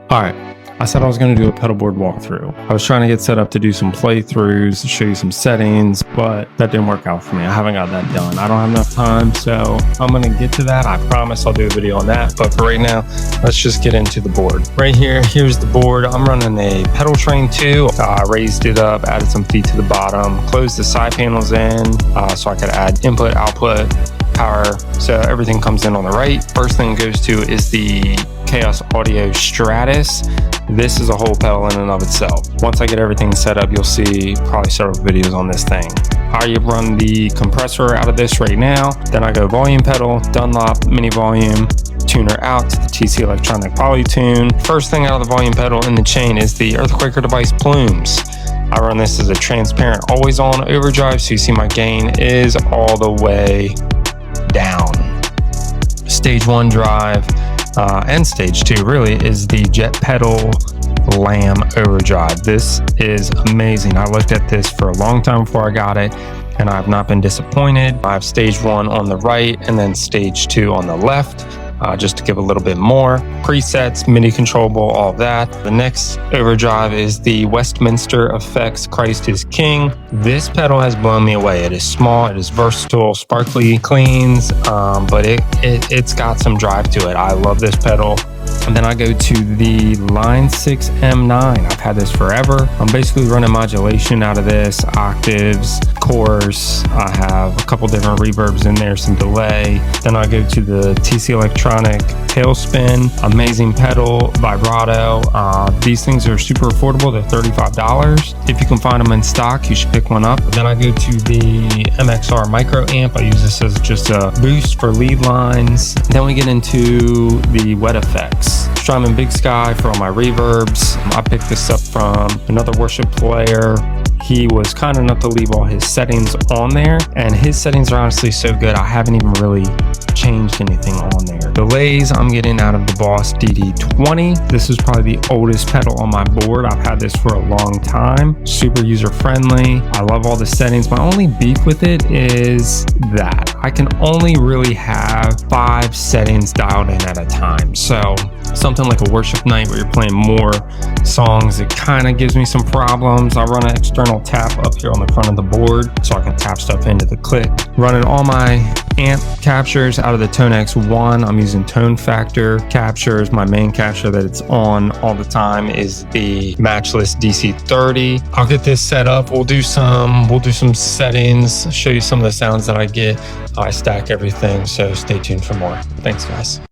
All right, I said I was going to do a pedalboard walkthrough. I was trying to get set up to do some playthroughs, show you some settings, but that didn't work out for me. I haven't got that done. I don't have enough time, so I'm going to get to that. I promise I'll do a video on that, but for right now, let's just get into the board. Right here, here's the board. I'm running a pedal train 2. I raised it up, added some feet to the bottom, closed the side panels in so I could add input, output, power, so everything comes in on the right. First thing it goes to is the Chaos Audio Stratus. This is a whole pedal in and of itself. Once I get everything set up, you'll see probably several videos on this thing. I run the compressor out of this right now. Then I go volume pedal, Dunlop mini volume, tuner out to the TC Electronic Polytune. First thing out of the volume pedal in the chain is the Earthquaker device plumes. I run this as a transparent always on overdrive, so you see my gain is all the way down. Stage 1 drive and stage 2 really is the Jet Pedal Lamb overdrive. This is amazing. I looked at this for a long time before I got it, and I've not been disappointed. I have stage 1 on the right and then stage 2 on the left. Just to give a little bit more. Presets, MIDI controllable, all of that. The next overdrive is the Westminster Effects Christ is King. This pedal has blown me away. It is small, it is versatile, sparkly cleans, but it's got some drive to it. I love this pedal. And then I go to the Line 6 M9. I've had this forever. I'm basically running modulation out of this, octaves, chorus. I have a couple different reverbs in there, some delay. Then I go to the TC Electronic Tailspin, amazing pedal, vibrato. These things are super affordable. They're $35. If you can find them in stock, you should pick one up. Then I go to the MXR Micro Amp. I use this as just a boost for lead lines. Then we get into the Wet Effects. Strumming Big Sky for all my reverbs. I picked this up from another worship player. He was kind enough to leave all his settings on there, and his settings are honestly so good, I haven't even really changed anything on there. Delays I'm getting out of the Boss DD20. This is probably the oldest pedal on my board. I've had this for a long time. Super user friendly. I love all the settings. My only beef with it is that I can only really have 5 settings dialed in at a time. So something like a worship night where you're playing more songs, it kind of gives me some problems. I run an external tap up here on the front of the board so I can tap stuff into the click. Running all my amp captures out of the Tone X1. I'm using Tone Factor captures. My main capture that it's on all the time is the Matchless DC30. I'll get this set up. We'll do some settings, show you some of the sounds that I get. I stack everything, so stay tuned for more. Thanks, guys.